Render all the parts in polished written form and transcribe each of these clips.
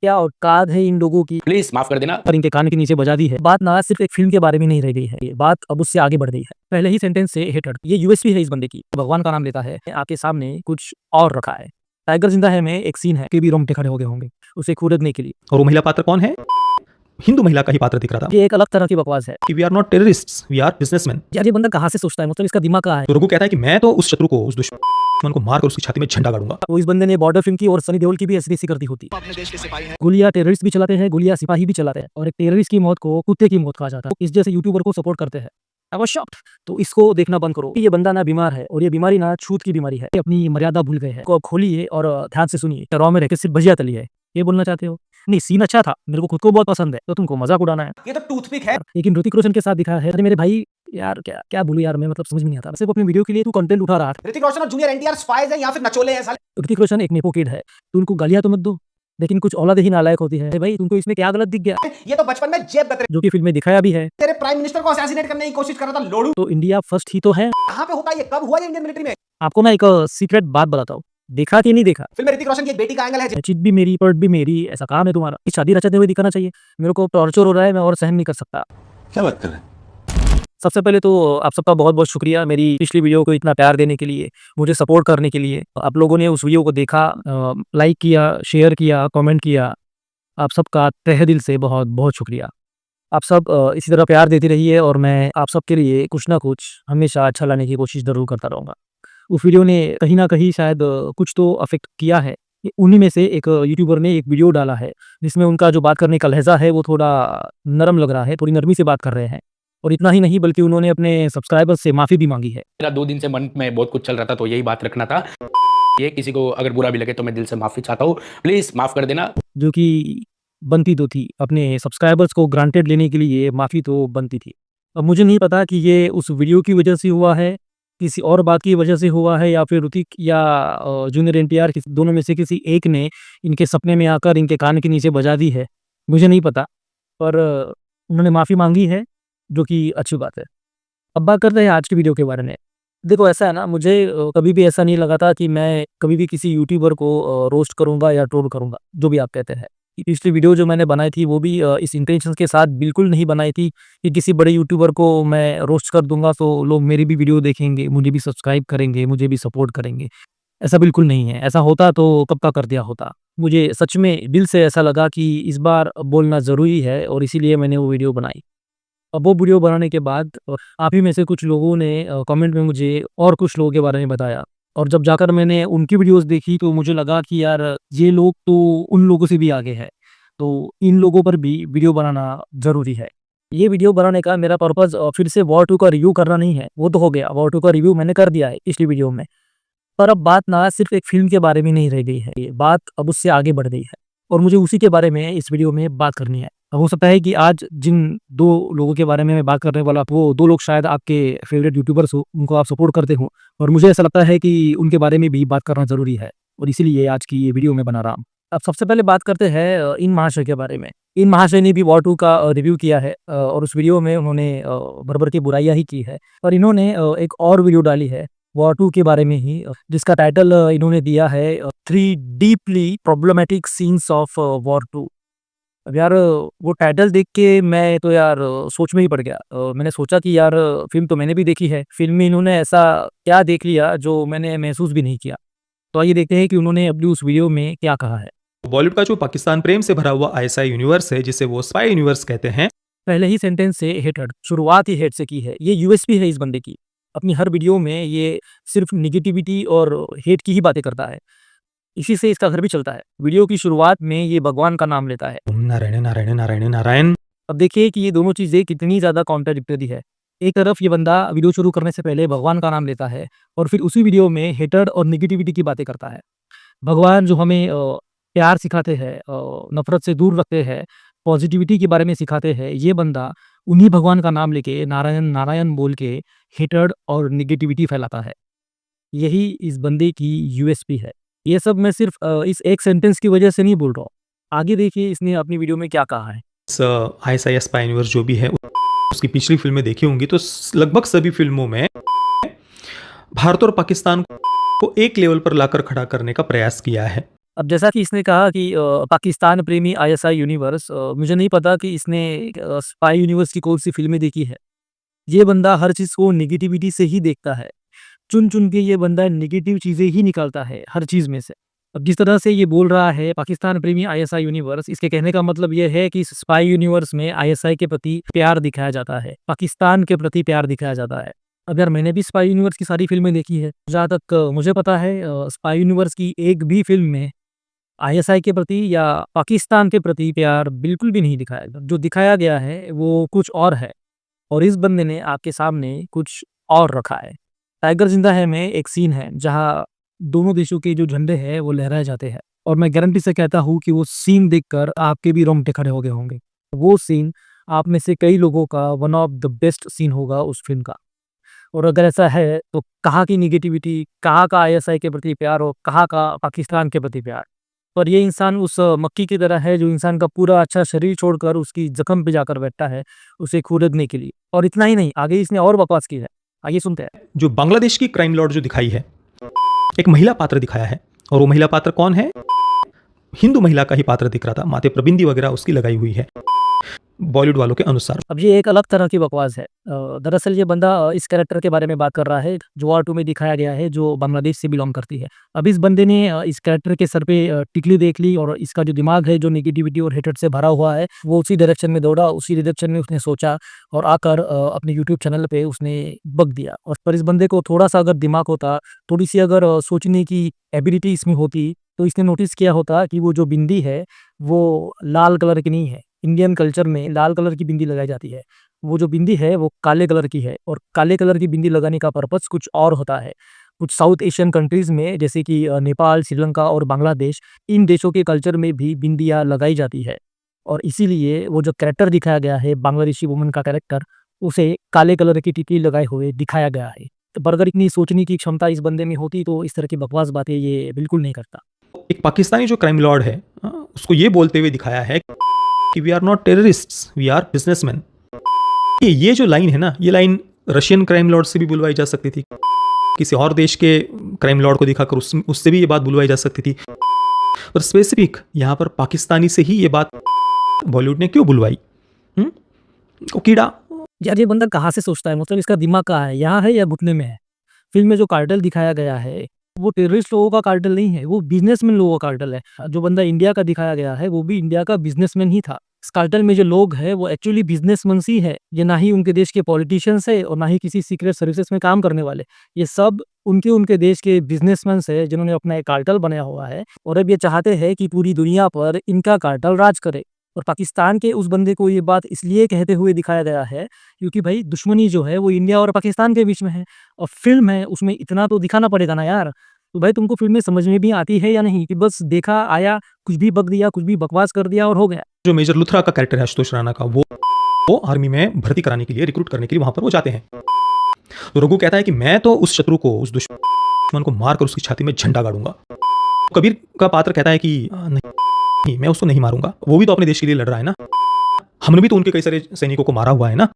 क्या औकात है इन लोगों की, प्लीज माफ कर देना। पर इनके कान के नीचे बजा दी है। बात ना सिर्फ एक फिल्म के बारे में नहीं रह गई है, ये बात अब उससे आगे बढ़ गई है। पहले ही सेंटेंस से हेटेड, ये यूएसपी है इस बंदे की। भगवान का नाम लेता है, आपके सामने कुछ और रखा है। टाइगर जिंदा है में एक सीन है कि भी रोंगटे खड़े हो गए होंगे उसे खूरदने के लिए। और वो महिला पात्र कौन है? हिंदू महिला का ही पात्र दिख रहा था ये एक अलग तरह की बकवास है। कि we are not terrorists, we are businessmen. यार ये बंदा कहाँ से सोचता है, मतलब इसका दिमाग कहाँ है। तो रघु कहता है कि मैं तो उस शत्रु को, उस दुश्मन को मारकर उसकी छाती में झंडा गाड़ूंगा। तो इस बंदे ने बॉर्डर फिल्म की और सनी देओल की भी ऐसी करती होती। गोलियां टेररिस्ट भी चलाते हैं, गोलियां सिपाही भी चलाते हैं, और एक टेररिस्ट की मौत को कुत्ते की मौत कहा जाता है। इस जैसे यूट्यूबर को सपोर्ट करते हैं। I was shocked. तो इसको देखना बंद करो। ये बंदा ना बीमार है, और ये बीमारी ना छूत की बीमारी है। ये अपनी मर्यादा भूल गए हैं। को अब खोलिए और ध्यान से सुनिए। रॉ में रहकर सिर्फ भजिया तली है, ये बोलना चाहते हो? नहीं, सीन अच्छा था, मेरे को खुद को बहुत पसंद है, तो तुमको मजाक उड़ाना है। ये तो टूथपिक है। लेकिन ऋतिक रोशन के साथ दिखा है। अरे मेरे भाई यार, क्या क्या बोलूं यार, मैं मतलब समझ में नहीं आता। सिर्फ अपनी वीडियो के लिए तू कंटेंट उठा रहा था। ऋतिक रोशन और जूनियर एनटीआर स्पाइज हैं या फिर नचोले हैं साले। ऋतिक रोशन एक नेपो किड है, तो उनको गालियां तो मत दो, लेकिन कुछ औलाद ही नालायक होती है। भाई तुमको इसमें क्या गलत दिख गया? ये तो बचपन में जेब गतरे, जो कि फिल्म में दिखाया भी है। तेरे प्राइम मिनिस्टर को असैसिनेट करने की कोशिश कर रहा था लोड़ू। तो इंडिया फर्स्ट ही तो है। कहां पे होता है ये, कब हुआ ये इंडियन मिलिट्री में? आपको मैं एक सीक्रेट बात बताता हूँ, देखा कि नहीं देखा? फिल्म में ऋतिक रोशन की एक बेटी का एंगल है। चिट भी मेरी, पर्ट भी मेरी, ऐसा काम है तुम्हारा। इस शादी रचाते हुए दिखाना चाहिए। मेरे को टॉर्चर हो रहा है, मैं और सहन नहीं कर सकता। क्या बात कर रहे हैं? सबसे पहले तो आप सबका बहुत बहुत शुक्रिया, मेरी पिछली वीडियो को इतना प्यार देने के लिए, मुझे सपोर्ट करने के लिए। आप लोगों ने उस वीडियो को देखा, लाइक किया, शेयर किया, कमेंट किया। आप सबका तहे दिल से बहुत बहुत शुक्रिया। आप सब इसी तरह प्यार देते रहिए, और मैं आप सबके लिए कुछ ना कुछ हमेशा अच्छा लाने की कोशिश ज़रूर करता रहूँगा। उस वीडियो ने कहीं ना कहीं शायद कुछ तो अफेक्ट किया है। उन्हीं में से एक यूट्यूबर ने एक वीडियो डाला है जिसमें उनका जो बात करने का लहजा है वो थोड़ा नरम लग रहा है, थोड़ी नरमी से बात कर रहे हैं। और इतना ही नहीं, बल्कि उन्होंने अपने सब्सक्राइबर्स से माफ़ी भी मांगी है। मेरा 2 दिन से मन में बहुत कुछ चल रहा था, तो यही बात रखना था। ये किसी को अगर बुरा भी लगे तो मैं दिल से माफी चाहता हूँ, प्लीज माफ कर देना। जो कि बनती तो थी, अपने सब्सक्राइबर्स को ग्रांटेड लेने के लिए माफ़ी तो बनती थी। अब मुझे नहीं पता कि ये उस वीडियो की वजह से हुआ है, किसी और बात की वजह से हुआ है, या फिर ऋतिक या जूनियर एनटीआर दोनों में से किसी एक ने इनके सपने में आकर इनके कान के नीचे बजा दी है। मुझे नहीं पता, पर उन्होंने माफ़ी मांगी है, जो कि अच्छी बात है। अब बात करते हैं आज की वीडियो के बारे में। देखो ऐसा है ना, मुझे कभी भी ऐसा नहीं लगा था कि मैं कभी भी किसी यूट्यूबर को रोस्ट करूंगा या ट्रोल करूंगा, जो भी आप कहते हैं। पिछली वीडियो जो मैंने बनाई थी वो भी इस इंटेंशन के साथ बिल्कुल नहीं बनाई थी कि किसी बड़े यूट्यूबर को मैं रोस्ट कर दूंगा तो लोग मेरी भी वीडियो देखेंगे, मुझे भी सब्सक्राइब करेंगे, मुझे भी सपोर्ट करेंगे। ऐसा बिल्कुल नहीं है। ऐसा होता तो कब का कर दिया होता। मुझे सच में दिल से ऐसा लगा कि इस बार बोलना ज़रूरी है, और इसीलिए मैंने वो वीडियो बनाई। अब वो वीडियो बनाने के बाद आप ही में से कुछ लोगों ने कमेंट में मुझे और कुछ लोगों के बारे में बताया, और जब जाकर मैंने उनकी वीडियोस देखी तो मुझे लगा कि यार ये लोग तो उन लोगों से भी आगे है, तो इन लोगों पर भी वीडियो बनाना ज़रूरी है। ये वीडियो बनाने का मेरा पर्पज़ फिर से वॉर 2 का रिव्यू करना नहीं है, वो तो हो गया। वॉर 2 का रिव्यू मैंने कर दिया है पिछली वीडियो में। पर अब बात ना सिर्फ एक फिल्म के बारे में नहीं रह गई है, ये बात अब उससे आगे बढ़ गई है, और मुझे उसी के बारे में इस वीडियो में बात करनी है। हो सकता है कि आज जिन 2 लोगों के बारे में मैं बात करने वाला, वो 2 लोग शायद आपके फेवरेट यूट्यूबर्स हो, उनको आप सपोर्ट करते हो, और मुझे ऐसा लगता है कि उनके बारे में भी बात करना ज़रूरी है, और इसीलिए आज की ये वीडियो मैं बना रहा हूँ। अब सबसे पहले बात करते हैं इन महाशय के बारे में। इन महाशय ने भी वॉर 2 का रिव्यू किया है, और उस वीडियो में उन्होंने भर-भर की बुराइयाँ ही की है। और इन्होंने एक और वीडियो डाली है वॉर 2 के बारे में ही, जिसका टाइटल इन्होंने दिया है 3 deeply problematic scenes of war 2। अब यार वो टाइटल देख के मैं तो यार सोच में ही पड़ गया। मैंने सोचा कि यार फ़िल्म तो मैंने भी देखी है, फ़िल्म में इन्होंने ऐसा क्या देख लिया जो मैंने महसूस भी नहीं किया। तो आइए देखते हैं कि उन्होंने अपनी उस वीडियो में क्या कहा है। बॉलीवुड का जो पाकिस्तान प्रेम से भरा हुआ आईएसआई यूनिवर्स है, जिसे वो स्पाई यूनिवर्स कहते हैं। पहले ही सेंटेंस से हेटेड, शुरुआत ही हेट से की है। ये यूएसपी है इस बंदे की। अपनी हर वीडियो में ये सिर्फ नेगेटिविटी और हेट की ही बातें करता है। इसी से इसका घर भी चलता है। वीडियो की शुरुआत में ये भगवान का नाम लेता है। नारायण नारायण नारायण नारायण। अब देखिए कि ये दोनों चीज़ें कितनी ज़्यादा कॉन्ट्राडिक्टरी है। एक तरफ ये बंदा वीडियो शुरू करने से पहले भगवान का नाम लेता है, और फिर उसी वीडियो में हेटर्ड और नेगेटिविटी की बातें करता है। भगवान जो हमें प्यार सिखाते हैं, नफ़रत से दूर रखते हैं, पॉजिटिविटी के बारे में सिखाते हैं, ये बंदा उन्हीं भगवान का नाम लेके नारायण नारायण बोल के हेटर्ड और नेगेटिविटी फैलाता है। यही इस बंदे की यूएसपी है। ये सब मैं सिर्फ इस एक सेंटेंस की वजह से नहीं बोल रहा हूँ। आगे देखिए इसने अपनी वीडियो में क्या कहा है। आईएसआई स्पाई यूनिवर्स जो भी है, उसकी पिछली फिल्में देखी होंगी तो लगभग सभी फिल्मों में भारत और पाकिस्तान को एक लेवल पर लाकर खड़ा करने का प्रयास किया है। अब जैसा कि इसने कहा कि पाकिस्तान प्रेमी आईएसआई यूनिवर्स, मुझे नहीं पता कि इसने स्पाई यूनिवर्स की कौन सी फिल्में देखी है। ये बंदा हर चीज़ को नेगेटिविटी से ही देखता है। चुन-चुन के ये बंदा नेगेटिव चीज़ें ही निकालता है हर चीज़ में से। अब जिस तरह से ये बोल रहा है पाकिस्तान प्रेमी आईएसआई यूनिवर्स, इसके कहने का मतलब ये है कि इस स्पाई यूनिवर्स में आईएसआई के प्रति प्यार दिखाया जाता है, पाकिस्तान के प्रति प्यार दिखाया जाता है। अब यार मैंने भी स्पाई यूनिवर्स की सारी फ़िल्में देखी है। जहाँ तक मुझे पता है स्पाई यूनिवर्स की एक भी फ़िल्म में आईएसआई के प्रति या पाकिस्तान के प्रति प्यार बिल्कुल भी नहीं दिखाया गया। जो दिखाया गया है वो कुछ और है और इस बंदे ने आपके सामने कुछ और रखा है। टाइगर ज़िंदा है में एक सीन है जहाँ दोनों देशों के जो झंडे हैं वो लहराए जाते हैं और मैं गारंटी से कहता हूँ कि वो सीन देखकर आपके भी रोंगटे खड़े हो गए होंगे। वो सीन आप में से कई लोगों का one of the best scene होगा उस फ़िल्म का। और अगर ऐसा है तो कहाँ की नेगेटिविटी, कहाँ का आईएसआई के प्रति प्यार और कहाँ का पाकिस्तान के प्रति प्यार। पर ये इंसान उस मक्खी की तरह है जो इंसान का पूरा अच्छा शरीर छोड़कर उसकी ज़ख्म पे जाकर बैठता है, उसे खुरदने के लिए। और इतना ही नहीं, आगे इसने और बकवास की है। आइए सुनते हैं। जो बांग्लादेश की क्राइम लॉर्ड जो दिखाई है, एक महिला पात्र दिखाया है और वो महिला पात्र कौन है? हिंदू महिला का ही पात्र दिख रहा था, माथे पर बिंदी वगैरह उसकी लगाई हुई है बॉलीवुड वालों के अनुसार। अब ये एक अलग तरह की बकवास है। दरअसल ये बंदा इस कैरेक्टर के बारे में बात कर रहा है जो वॉर 2 में दिखाया गया है, जो बांग्लादेश से बिलॉन्ग करती है। अब इस बंदे ने इस कैरेक्टर के सर पे टिकली देख ली और इसका जो दिमाग है जो नेगेटिविटी और हेट्रेड से भरा हुआ है वो उसी डायरेक्शन में दौड़ा, उसी डायरेक्शन में उसने सोचा और आकर अपने यूट्यूब चैनल पे उसने बक दिया। और पर इस बंदे को थोड़ा-सा अगर दिमाग होता, थोड़ी-सी अगर सोचने की एबिलिटी इसमें होती, तो इसने नोटिस किया होता कि वो जो बिंदी है वो लाल कलर की नहीं है। इंडियन कल्चर में लाल कलर की बिंदी लगाई जाती है। वो जो बिंदी है वो काले कलर की है और काले कलर की बिंदी लगाने का पर्पस कुछ और होता है। कुछ साउथ एशियन कंट्रीज़ में जैसे कि नेपाल, श्रीलंका और बांग्लादेश, इन देशों के कल्चर में भी बिंदियाँ लगाई जाती है। और इसीलिए वो जो कैरेक्टर दिखाया गया है बांग्लादेशी वुमन का कैरेक्टर, उसे काले कलर की टिकली लगाए हुए दिखाया गया है। तो पर अगर इतनी सोचने की क्षमता इस बंदे में होती तो इस तरह की बकवास बातें ये बिल्कुल नहीं करता। एक पाकिस्तानी जो क्राइम लॉर्ड है, उसको ये बोलते हुए दिखाया है कि we are not terrorists, we are businessmen. ये जो लाइन है ना, ये लाइन रशियन क्राइम लॉर्ड से भी बुलवाई जा सकती थी, किसी और देश के क्राइम लॉर्ड को दिखाकर उससे भी ये बात बुलवाई जा सकती थी, पर स्पेसिफिक यहाँ पर पाकिस्तानी से ही ये बात बॉलीवुड ने क्यों बुलवाई? वो कीड़ा। यार ये बंदा कहाँ से सोचता है, मतलब इसका दिमाग कहाँ है, यहाँ है या घुटने में है? फ़िल्म में जो कार्टेल दिखाया गया है, वो टेररिस्ट लोगों का कार्टेल नहीं है, वो बिज़नेसमैन लोगों का कार्टेल है। जो बंदा इंडिया का दिखाया गया है, वो भी इंडिया का बिज़नेसमैन ही था। इस कार्टेल में जो लोग हैं, वो एक्चुअली बिज़नेसमैन्स ही है। ये ना ही उनके देश के पॉलिटिशियंस है और ना ही किसी सीक्रेट सर्विसेज़ में काम करने वाले। ये सब उनके देश के बिज़नेसमैन्स है, जिन्होंने अपना एक कार्टेल बनाया हुआ है और अब ये चाहते हैं कि पूरी दुनिया पर इनका कार्टेल राज करे। और पाकिस्तान के उस बंदे को ये बात इसलिए कहते हुए दिखाया गया है, क्योंकि भाई दुश्मनी जो है, वो इंडिया और पाकिस्तान के बीच में है और फ़िल्म है, उसमें इतना तो दिखाना पड़ेगा ना यार। तो भाई तुमको फ़िल्में समझ में भी आती है या नहीं कि बस देखा, आया, कुछ भी बक दिया, कुछ भी बकवास कर दिया और हो गया। जो मेजर लुथरा का कैरेक्टर है आशुतोष राणा का, वो आर्मी में भर्ती कराने के लिए, रिक्रूट करने के लिए वहां पर वो जाते हैं। तो रघु कहता है कि मैं तो उस शत्रु को, उस दुश्मन को मारकर उसकी छाती में झंडा गाड़ूंगा। कबीर का पात्र कहता है कि नहीं, मैं उसको नहीं मारूंगा, वो भी तो अपने देश के लिए लड़ रहा है ना, हमने भी तो उनके कई सारे सैनिकों को मारा हुआ है ना।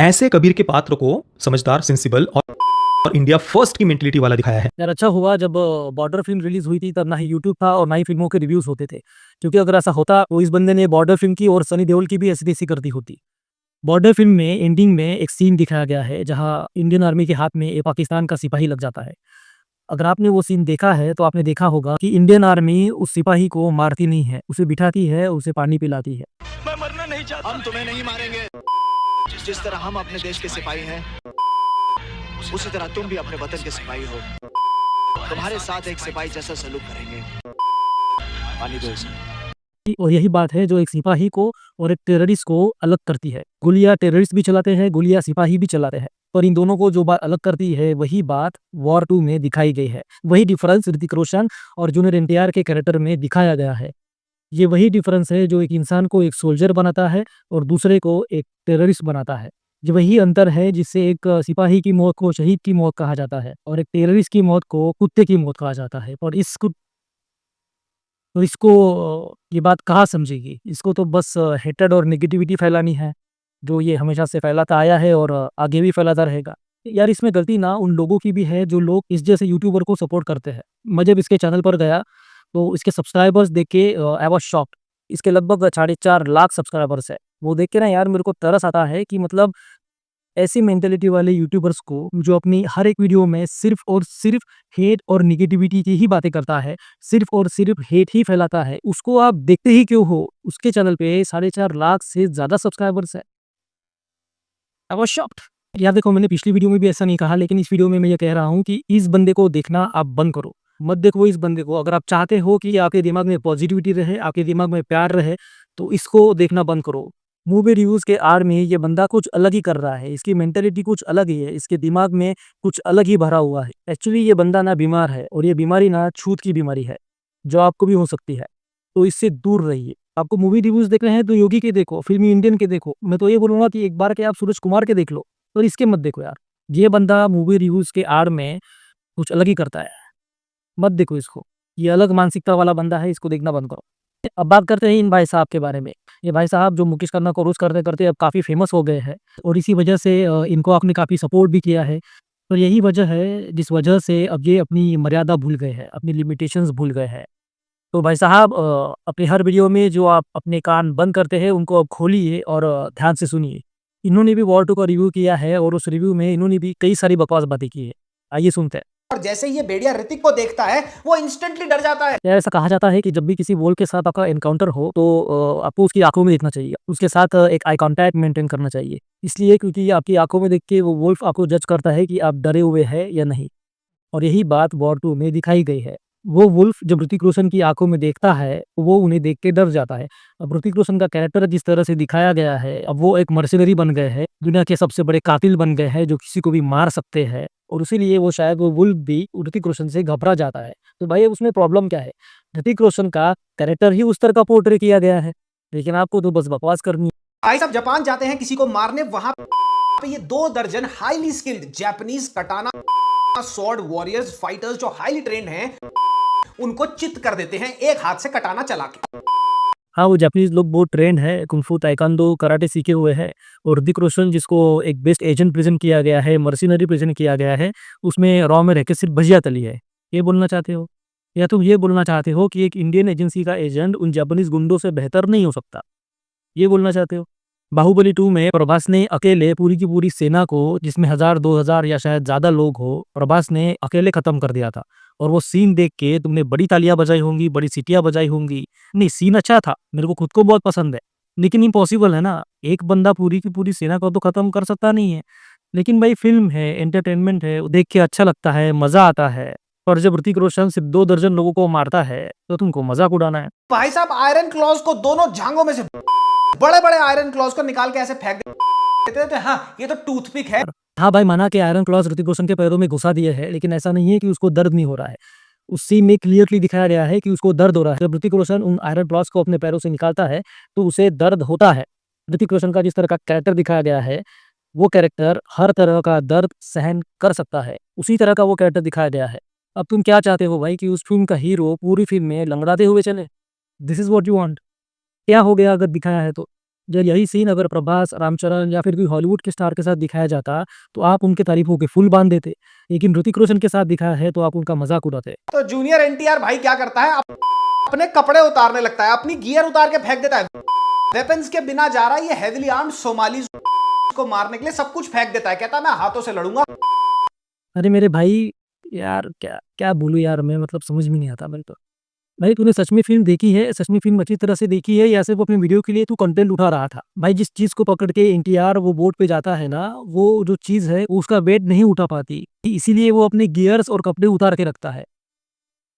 ऐसे कबीर के पात्र को समझदार, सेंसिबल और इंडिया फर्स्ट की मेंटलिटी वाला दिखाया है। यार अच्छा हुआ जब बॉर्डर फिल्म रिलीज हुई थी, तब ना ही यूट्यूब था और ना ही फिल्मों के रिव्यूज होते थे, क्योंकि अगर ऐसा होता तो इस बंदे ने बॉर्डर फिल्म की और सनी देओल की भी ऐसी तैसी कर दी होती। बॉर्डर फिल्म में एंडिंग में एक सीन दिखाया गया है जहां इंडियन आर्मी के हाथ में एक पाकिस्तान का सिपाही लग जाता है। अगर आपने वो सीन देखा है तो आपने देखा होगा कि इंडियन आर्मी उस सिपाही को मारती नहीं है, उसे बिठाती है, उसे पानी पिलाती है। मैं मरना नहीं चाहता। हम तुम्हें नहीं मारेंगे। जिस तरह हम अपने देश के सिपाही हैं, उसी तरह तुम भी अपने वतन के सिपाही हो। तुम्हारे साथ एक सिपाही जैसा सलूक करेंगे। पानी दो इसे। और यही बात है जो एक सिपाही को और एक टेररिस्ट को अलग करती है। गोलियां टेररिस्ट भी चलाते हैं, गोलियां सिपाही भी चलाते हैं, पर इन दोनों को जो बात अलग करती है वही बात वॉर 2 में दिखाई गई है। वही डिफरेंस ऋतिक रोशन और जूनियर एनटीआर के कैरेक्टर में दिखाया गया है। ये वही डिफरेंस है जो एक इंसान को एक सोल्जर बनाता है और दूसरे को एक टेररिस्ट बनाता है। ये वही अंतर है जिससे एक सिपाही की मौत को शहीद की मौत कहा जाता है और एक टेररिस्ट की मौत को कुत्ते की मौत कहा जाता है। और इसको ये बात कहाँ समझेगी? इसको तो बस हेट्रेड और नेगेटिविटी फैलानी है, जो ये हमेशा से फैलाता आया है और आगे भी फैलाता रहेगा। यार इसमें गलती ना उन लोगों की भी है जो लोग इस जैसे यूट्यूबर को सपोर्ट करते हैं। मैं जब इसके चैनल पर गया तो इसके सब्सक्राइबर्स देख के आई वाज़ शॉक्ड। इसके लगभग 4.5 लाख सब्सक्राइबर्स है। वो देख के ना यार मेरे को तरस आता है कि मतलब ऐसी मेंटालिटी वाले यूट्यूबर्स को जो अपनी हर एक वीडियो में सिर्फ़ और सिर्फ़ हेट और नेगेटिविटी की ही बातें करता है, सिर्फ़ और सिर्फ़ हेट ही फैलाता है, उसको आप देखते ही क्यों हो? उसके चैनल पे 4.5 लाख से ज़्यादा सब्सक्राइबर्स है। I was shocked. यार देखो, मैंने पिछली वीडियो में भी ऐसा नहीं कहा, लेकिन इस वीडियो में मैं ये कह रहा हूँ कि इस बंदे को देखना आप बंद करो। मत देखो इस बंदे को। अगर आप चाहते हो कि आपके दिमाग में पॉजिटिविटी रहे, आपके दिमाग में प्यार रहे, तो इसको देखना बंद करो। मूवी रिव्यूज़ के आड़ में ये बंदा कुछ अलग ही कर रहा है। इसकी मेंटालिटी कुछ अलग ही है। इसके दिमाग में कुछ अलग ही भरा हुआ है। एक्चुअली ये बंदा ना बीमार है, और ये बीमारी ना छूत की बीमारी है, जो आपको भी हो सकती है। तो इससे दूर रहिए। आपको मूवी रिव्यूज़ देख रहे हैं तो योगी के देखो, फ़िल्मी इंडियन के देखो। मैं तो ये बोलूँगा कि एक बार के आप सूरज कुमार के देख लो, और इसके मत देखो यार। ये बंदा मूवी रिव्यूज़ के आड़ में कुछ अलग ही करता है। मत देखो इसको। ये अलग मानसिकता वाला बंदा है, इसको देखना बंद करो। अब बात करते हैं इन भाई साहब के बारे में। ये भाई साहब जो मुकेश खन्ना को रोस्ट करते-करते अब काफ़ी फ़ेमस हो गए हैं, और इसी वजह से इनको आपने काफ़ी सपोर्ट भी किया है। तो यही वजह है जिस वजह से अब ये अपनी मर्यादा भूल गए हैं, अपनी लिमिटेशंस भूल गए हैं। तो भाई साहब, अपनी हर वीडियो में जो आप अपने कान बंद करते हैं उनको अब खोलिए और ध्यान से सुनिए। इन्होंने भी वॉर 2 का रिव्यू किया है, और उस रिव्यू में इन्होंने भी कई सारी बकवास बातें की है। आइए सुनते हैं। और जैसे ही ये भेड़िया ऋतिक को देखता है वो इंस्टेंटली डर जाता है। ऐसा कहा जाता है कि जब भी किसी वोल्फ के साथ आपका एनकाउंटर हो तो आपको उसकी आंखों में देखना चाहिए, उसके साथ एक आई कांटेक्ट मेंटेन करना चाहिए। इसलिए क्योंकि ये आपकी आंखों में देख के वो वोल्फ आपको जज करता है कि आप डरे हुए हैं या नहीं, और यही बात वॉर 2 में दिखाई गई है। वो वुल्फ जब ऋतिक रोशन की आँखों में देखता है, वो उन्हें देख के डर जाता है। अब ऋतिक रोशन का कैरेक्टर जिस तरह से दिखाया गया है, अब वो एक मर्सिनरी बन गए हैं, दुनिया के सबसे बड़े कातिल बन गए हैं, जो किसी को भी मार सकते हैं, और इसीलिए वो शायद वो वुल्फ भी ऋतिक रोशन से घबरा जाता है। तो भाई उसमें प्रॉब्लम क्या है? ऋतिक रोशन का कैरेक्टर ही उस तरह का पोर्ट्रे किया गया है, लेकिन आपको तो बस बकवास करनी है। भाई साहब जापान जाते हैं किसी को मारने, वहां पे ये 2 दर्जन हाईली स्किल्ड जापानीज कटाना स्वॉर्ड वॉरियर्स फाइटर्स जो हाईली ट्रेंड हैं उनको चित कर देते हैं एक हाथ से कटाना चला के। हाँ, वो जापानीज़ लोग बहुत ट्रेंड है, कुंग-फू, ताइक्वांडो, कराटे सीखे हुए हैं, और ऋतिक रोशन जिसको एक बेस्ट एजेंट प्रेज़ेंट किया गया है, मर्सिनरी प्रेज़ेंट किया गया है, उसमें रॉ में रह के सिर्फ़ भजिया तली है। ये बोलना चाहते हो? या तुम ये बोलना चाहते हो कि एक इंडियन एजेंसी का एजेंट उन जापानीज़ गुंडों से बेहतर नहीं हो सकता? ये बोलना चाहते हो? बाहुबली 2 में प्रभास ने अकेले पूरी की पूरी सेना को, जिसमें 1000-2000 या शायद ज़्यादा लोग हो, प्रभास ने अकेले ख़त्म कर दिया था, और वो सीन देख के तुमने बड़ी तालियाँ बजाई होंगी, बड़ी सीटियाँ बजाई होंगी। नहीं, सीन अच्छा था, मेरे को खुद को बहुत पसंद है, लेकिन इम्पॉसिबल है ना, एक बंदा पूरी की पूरी सेना को तो ख़त्म कर सकता नहीं है। लेकिन भाई फ़िल्म है, एंटरटेनमेंट है, देख के अच्छा लगता है, मज़ा आता है। और जब ऋतिक रोशन सिर्फ़ 2 दर्जन लोगों को मारता है, तो तुमको मज़ाक उड़ाना है। भाई साहब आयरन क्लॉज को दोनों जांघों में से बड़े बड़े आयरन क्लॉज को निकाल के ऐसे फेंक देते थे। हाँ, ये तो टूथपिक है। हाँ भाई, माना कि आयरन क्लॉज़ ऋतिक रोशन के पैरों में घुसा दिए हैं, लेकिन ऐसा नहीं है कि उसको दर्द नहीं हो रहा है। उस सीन में क्लियरली दिखाया गया है कि उसको दर्द हो रहा है। जब ऋतिक रोशन उन आयरन क्लॉज़ को अपने पैरों से निकालता है, तो उसे दर्द होता है। ऋतिक रोशन का जिस तरह का कैरेक्टर दिखाया गया है, वो कैरेक्टर हर तरह का दर्द सहन कर सकता है। उसी तरह का वो कैरेक्टर दिखाया गया है। अब तुम क्या चाहते हो भाई, कि उस फ़िल्म का हीरो पूरी फ़िल्म में लंगड़ाते हुए चले? This is what you want? क्या हो गया अगर दिखाया है तो? जब यही सीन अगर प्रभास, रामचरण या फिर कोई हॉलीवुड के स्टार के साथ दिखाया जाता, तो आप उनके तारीफ़ों के फूल बाँध देते। लेकिन ऋतिक रोशन के साथ दिखाया है, तो आप उनका मज़ाक उड़ाते। तो जूनियर एनटीआर भाई क्या करता है, अपने कपड़े उतारने लगता है, अपनी गियर उतार के फेंक देता है, वेपन्स के बिना जा रहा है ये हेवीली आर्म्ड सोमालीज को मारने के लिए, सब कुछ फेंक देता है, कहता है मैं हाथों से लड़ूंगा। अरे मेरे भाई, यार क्या क्या बोलूँ यार मैं, मतलब समझ में नहीं आता मेरे तो। भाई तूने सच में फ़िल्म देखी है? सच में फ़िल्म अच्छी तरह से देखी है, या सिर्फ़ अपनी वीडियो के लिए तू कंटेंट उठा रहा था? भाई जिस चीज़ को पकड़ के एनटीआर वो बोट पे जाता है ना, वो जो चीज़ है वो उसका वेट नहीं उठा पाती, इसीलिए वो अपने गियर्स और कपड़े उतार के रखता है।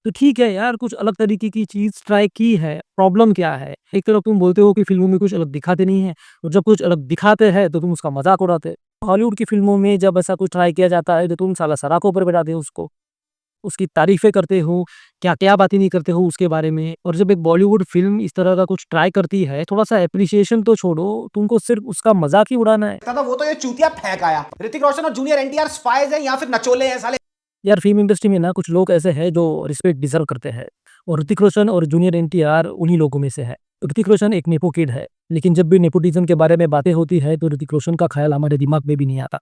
तो ठीक है यार, कुछ अलग तरीके की चीज़ ट्राई की है, प्रॉब्लम क्या है? एक तरफ तुम बोलते हो कि फ़िल्मों में कुछ अलग दिखाते नहीं हैं, और जब कुछ अलग दिखाते हैं तो तुम उसका मज़ाक उड़ाते हो। हॉलीवुड की फ़िल्मों में जब ऐसा कुछ ट्राई किया जाता है, तो तुम साला सराखों पर बैठाते हो उसको। उसकी तारीफ़ें करते हो, क्या-क्या बातें नहीं करते हो उसके बारे में। और जब एक बॉलीवुड फ़िल्म इस तरह का कुछ ट्राई करती है, थोड़ा-सा एप्रिसिएशन तो छोड़ो, तुमको सिर्फ़ उसका मज़ाक ही उड़ाना है। कहता था वो तो ये चूतिया फेंक आया। ऋतिक रोशन और जूनियर एनटीआर स्पाइज हैं या फिर नचोले हैं साले। यार फ़िल्म इंडस्ट्री में ना कुछ लोग ऐसे हैं जो रिस्पेक्ट डिज़र्व करते हैं, और ऋतिक रोशन और जूनियर एनटीआर उन्हीं लोगों में से है। ऋतिक रोशन एक नेपो किड है, लेकिन जब भी नेपोटिज़्म के बारे में बातें होती है, तो ऋतिक रोशन का ख़्याल हमारे दिमाग में भी नहीं आता।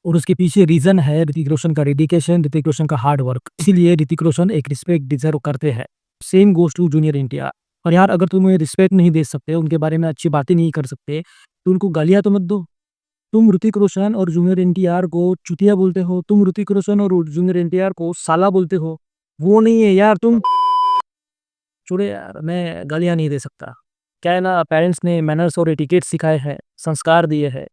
और उसके पीछे रीज़न है ऋतिक रोशन का डेडिकेशन, ऋतिक रोशन का हार्ड वर्क। इसीलिए ऋतिक रोशन एक रिस्पेक्ट डिज़र्व करते हैं। Same goes to junior NTR. और यार अगर तुम उन्हें रिस्पेक्ट नहीं दे सकते, उनके बारे में अच्छी बातें नहीं कर सकते, तो उनको गालियाँ तो मत दो। तुम ऋतिक रोशन और जूनियर एनटीआर को चुतिया बोलते हो, तुम ऋतिक रोशन और जूनियर एनटीआर को साला बोलते हो, वो नहीं है यार तुम। छोड़ो यार, मैं गालियाँ नहीं दे सकता। क्या है ना, पेरेंट्स ने मैनर्स और एटिकेट सिखाए हैं, संस्कार दिए हैं,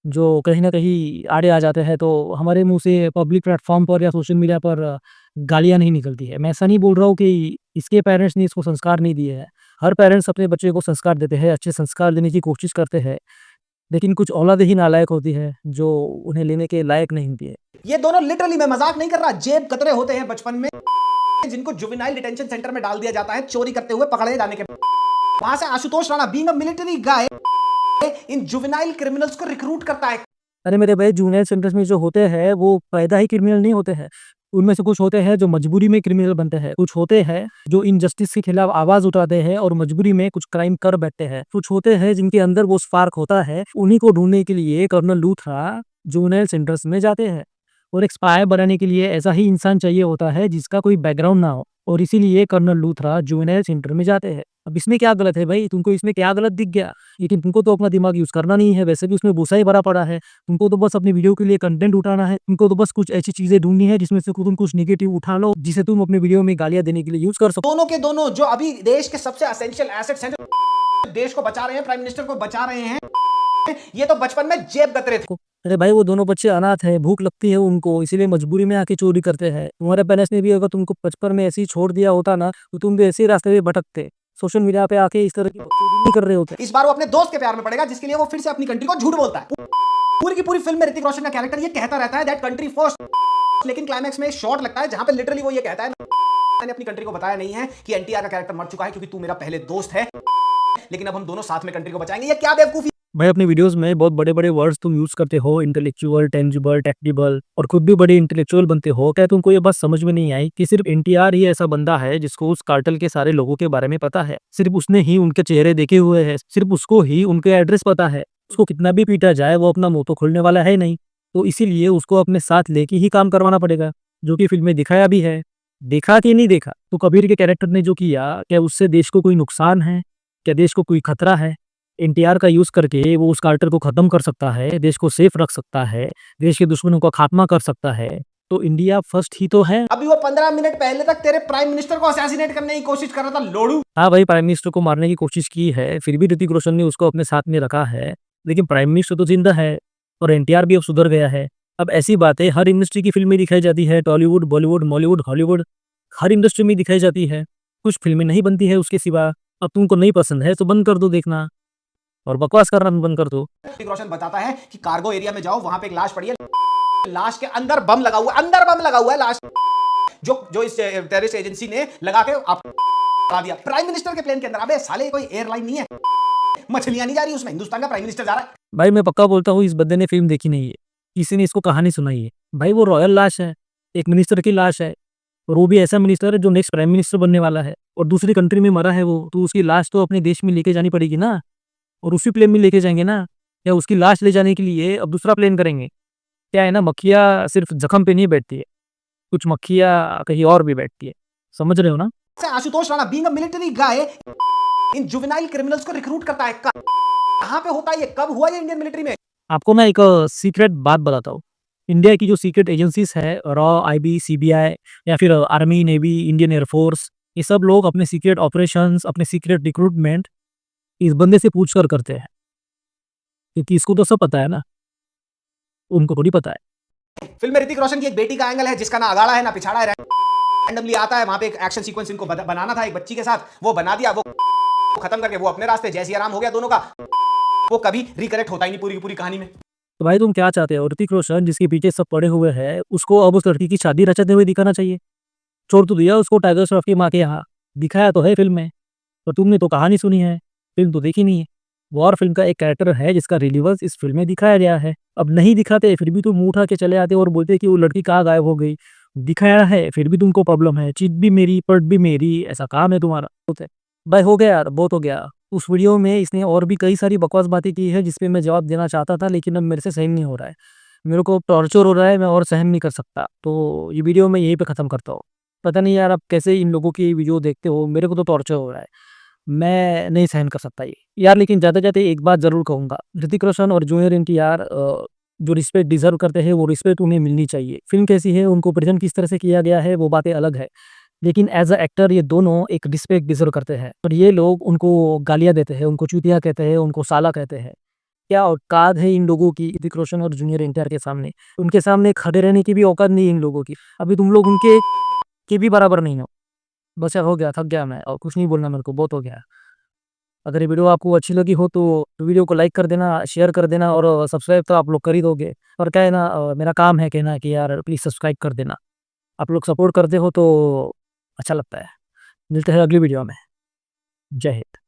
जो कहीं न कहीं आड़े आ जाते हैं, तो हमारे मुँह से पब्लिक प्लेटफ़ॉर्म पर या सोशल मीडिया पर गालियाँ नहीं निकलती है। मैं ऐसा नहीं बोल रहा हूँ कि इसके पेरेंट्स ने इसको संस्कार नहीं दिए हैं। हर पेरेंट्स अपने बच्चे को संस्कार देते हैं, अच्छे संस्कार देने की कोशिश करते हैं, लेकिन कुछ औलादें ही नालायक होती है, जो उन्हें लेने के लायक नहीं होती है। ये दोनों लिटरली, मैं मजाक नहीं कर रहा, जेब कतरे होते हैं बचपन में, जिनको जुवेनाइल डिटेंशन सेंटर में डाल दिया जाता है चोरी करते हुए पकड़े जाने के। वहां से Ashutosh Rana, being a military guy, in juvenile criminals को रिक्रूट करता है। अरे मेरे भाई, जूनियर सेंटर्स में जो होते हैं वो पैदा ही क्रिमिनल नहीं होते हैं। उनमें से कुछ होते हैं जो मजबूरी में क्रिमिनल बनते हैं, कुछ होते हैं जो इनजस्टिस के खिलाफ आवाज उठाते हैं और मजबूरी में कुछ क्राइम कर बैठते हैं, कुछ होते हैं जिनके अंदर वो स्पार्क होता है। उन्हीं को ढूंढने के लिए कर्नल लूथरा जूनियर सेंटर्स में जाते हैं। और एक स्पाई बनाने के लिए ऐसा ही इंसान चाहिए होता है जिसका कोई बैकग्राउंड ना हो, और इसीलिए कर्नल लूथरा जुवेनाइल सेंटर में जाते हैं। अब इसमें क्या गलत है भाई? तुमको इसमें क्या गलत दिख गया? लेकिन तुमको तो अपना दिमाग यूज करना नहीं है, वैसे भी उसमें भूसा ही भरा पड़ा है। तुमको तो बस अपनी वीडियो के लिए कंटेंट उठाना है, तुमको तो बस कुछ ऐसी चीजें ढूंढनी है जिसमें से तुम कुछ नेगेटिव उठा लो, जिसे तुम अपने वीडियो में गालियां देने के लिए यूज कर सको। दोनों के दोनों जो अभी देश के सबसे एसेंशियल एसेट्स हैं, जो देश को बचा रहे हैं, प्राइम मिनिस्टर को बचा रहे हैं, ये तो बचपन में जेब कतरे थे। अरे भाई, वो दोनों बच्चे अनाथ है, भूख लगती है उनको, इसीलिए मजबूरी में आके चोरी करते हैं। तुम्हारे पेरेंट्स ने भी अगर तुमको बचपन में ऐसे ही छोड़ दिया होता ना, तो तुम भी ऐसे ही रास्ते पे भटकते, सोशल मीडिया पे आके इस तरह की बकचोदी नहीं कर रहे होते। इस बार वो अपने दोस्त के प्यार में पड़ेगा, जिसके लिए वो फिर से अपनी कंट्री को झूठ बोलता है। पूरी की पूरी फिल्म में ऋतिक रोशन का कैरेक्टर ये कहता रहता है दैट कंट्री फर्स्ट, लेकिन क्लाइमैक्स में एक शॉट लगता है जहां पे लिटरली वो ये कहता है, मैंने अपनी कंट्री को बताया नहीं है कि एनटीआर का कैरेक्टर मर चुका है क्योंकि तू मेरा पहले दोस्त है, लेकिन अब हम दोनों साथ में कंट्री को बचाएंगे। ये क्या बेवकूफी। भाई, अपनी वीडियोस में बहुत बड़े-बड़े वर्ड्स तुम यूज़ करते हो, इंटेलेक्चुअल, टेंजिबल, टेक्निबल, और खुद भी बड़े इंटेलेक्चुअल बनते हो। क्या तुमको ये बात समझ में नहीं आई कि सिर्फ एनटीआर ही ऐसा बंदा है जिसको उस कार्टेल के सारे लोगों के बारे में पता है? सिर्फ उसने ही उनके चेहरे देखे हुए हैं, सिर्फ उसको ही उनके एड्रेस पता है। उसको कितना भी पीटा जाए, वो अपना मुँह तो खोलने वाला है नहीं। तो इसीलिए उसको अपने साथ लेके ही काम करवाना पड़ेगा, जो कि फ़िल्म में दिखाया भी है। देखा कि नहीं देखा? तो कबीर के कैरेक्टर ने जो किया, क्या उससे देश को कोई नुकसान है? क्या देश को कोई खतरा है? एनटीआर का यूज़ करके वो उस कार्टेल को खत्म कर सकता है, देश को सेफ रख सकता है, देश के दुश्मनों का खात्मा कर सकता है। तो इंडिया फर्स्ट ही तो है। अभी वो 15 मिनट पहले तक तेरे प्राइम मिनिस्टर को असैसिनेट करने की कोशिश कर रहा था, लोड़ू। हाँ भाई, प्राइम मिनिस्टर को मारने की कोशिश की है, फिर भी ऋतिक रोशन ने उसको अपने साथ में रखा है। लेकिन प्राइम मिनिस्टर तो जिंदा है और एनटीआर भी अब सुधर गया है। अब ऐसी बातें हर इंडस्ट्री की फिल्म में दिखाई जाती है, टॉलीवुड, बॉलीवुड, मॉलीवुड, हॉलीवुड, हर इंडस्ट्री में दिखाई जाती है। कुछ फिल्में नहीं बनती है उसके सिवा। अब तुमको नहीं पसंद है तो बंद कर दो देखना, और बकवास करना बंद कर दो। ऋतिक रोशन बताता है कि कार्गो एरिया में जाओ, वहां पे एक लाश पड़ी है, लाश के अंदर बम लगा हुआ है, अंदर बम लगा हुआ है लाश, जो इस टेररिस्ट एजेंसी ने लगा के आप दिया प्राइम मिनिस्टर के प्लेन के अंदर। अबे साले, कोई एयरलाइन नहीं है, मछलियां नहीं जा रही उसमें, हिंदुस्तान का प्राइम मिनिस्टर जा रहा है। भाई मैं पक्का बोलता हूँ, इस बंदे ने फिल्म देखी नहीं है, किसी ने इसको कहानी सुनाई है। भाई वो रॉयल लाश है, एक मिनिस्टर की लाश है, और वो भी ऐसा मिनिस्टर है जो नेक्स्ट प्राइम मिनिस्टर बनने वाला है, और दूसरी कंट्री में मरा है वो, तो उसकी लाश तो अपने देश में लेके जानी पड़ेगी ना, और उसी प्लेन में लेके जाएंगे ना, या उसकी लाश ले जाने के लिए अब दूसरा प्लेन करेंगे? क्या है ना, मक्खियाँ सिर्फ जख्म पे नहीं बैठती है, कुछ मक्खियाँ कहीं और भी बैठती है, समझ रहे हो ना? Ashutosh Rana, being a military guy, in juvenile criminals को रिक्रूट करता है। कहां पे होता है ये, कब हुआ ये इंडियन मिलिट्री में? आपको मैं एक सीक्रेट बात बताता हूँ। इंडिया की जो सीक्रेट एजेंसीज है, रॉ, आईबी, सीबीआई, या फिर आर्मी, नेवी, इंडियन एयरफोर्स, ये सब लोग अपने सीक्रेट ऑपरेशंस, अपने सीक्रेट रिक्रूटमेंट इस बंदे से पूछ कर करते हैं, क्योंकि इसको तो सब पता है ना, उनको थोड़ी पता है। फिल्म में ऋतिक रोशन की एक बेटी का एंगल है जिसका ना अगाड़ा है ना पिछाड़ा है, रैंडमली आता है, वहां पे एक एक्शन सीक्वेंस इनको बनाना था एक बच्ची के साथ, वो बना दिया, वो खत्म करके वो अपने रास्ते, जैसी आराम हो गया दोनों का, वो कभी रिकलेक्ट होता ही नहीं पूरी की पूरी कहानी में। तो भाई तुम क्या चाहते हो? ऋतिक रोशन जिसके पीछे सब पड़े हुए हैं, उसको अब उस लड़की की शादी रचाते हुए दिखाना चाहिए। छोड़ तो दिया उसको टाइगर श्रॉफ की माँ के यहाँ, दिखाया तो है फिल्म में, पर तुमने तो कहानी सुनी है, फिल्म तो देखी नहीं है। वॉर फिल्म का एक कैरेक्टर है जिसका रिलीवर्स इस फिल्म में दिखाया गया है। अब नहीं दिखाते फिर भी तुम मुंह उठा के चले आते और बोलते कि वो लड़की कहाँ गायब हो गई। दिखाया है फिर भी तुमको प्रॉब्लम है, चीज भी मेरी पट भी मेरी, ऐसा काम है तुम्हारा। भाई हो गया यार, बहुत हो गया। उस वीडियो में इसने और भी कई सारी बकवास बातें की है जिसपे मैं जवाब देना चाहता था, लेकिन अब मेरे से सहन नहीं हो रहा है, मेरे को टॉर्चर हो रहा है, मैं और सहन नहीं कर सकता। तो ये वीडियो मैं यहीं पे ख़त्म करता हूँ। पता नहीं यार आप कैसे इन लोगों की वीडियो देखते हो, मेरे को तो टॉर्चर हो रहा है। मैं नहीं सहन कर सकता ये। यार लेकिन जाते-जाते एक बात ज़रूर कहूँगा, ऋतिक रोशन और जूनियर एनटीआर जो रिस्पेक्ट डिज़र्व करते हैं वो रिस्पेक्ट उन्हें मिलनी चाहिए। फ़िल्म कैसी है, उनको प्रेज़ेंट किस तरह से किया गया है वो बातें अलग है। लेकिन एज़ अ एक्टर ये दोनों एक रिस्पेक्ट डिज़र्व करते हैं और ये लोग उनको गालियाँ देते हैं, उनको चूतिया कहते हैं, उनको साला कहते हैं। क्या औकात है इन लोगों की ऋतिक रोशन और जूनियर एनटीआर के सामने? उनके सामने खड़े रहने की भी औकात नहीं है इन लोगों की। अभी तुम लोग उनके के भी बराबर नहीं हो। बस यार हो गया, थक गया मैं और कुछ नहीं बोलना मेरे को, बहुत हो गया। अगर ये वीडियो आपको अच्छी लगी हो तो वीडियो को लाइक कर देना, शेयर कर देना और सब्सक्राइब तो आप लोग कर ही दोगे। और क्या है ना मेरा काम है कहना कि यार प्लीज़ सब्सक्राइब कर देना। आप लोग सपोर्ट करते हो तो अच्छा लगता है। मिलते हैं अगली वीडियो में। जय हिंद।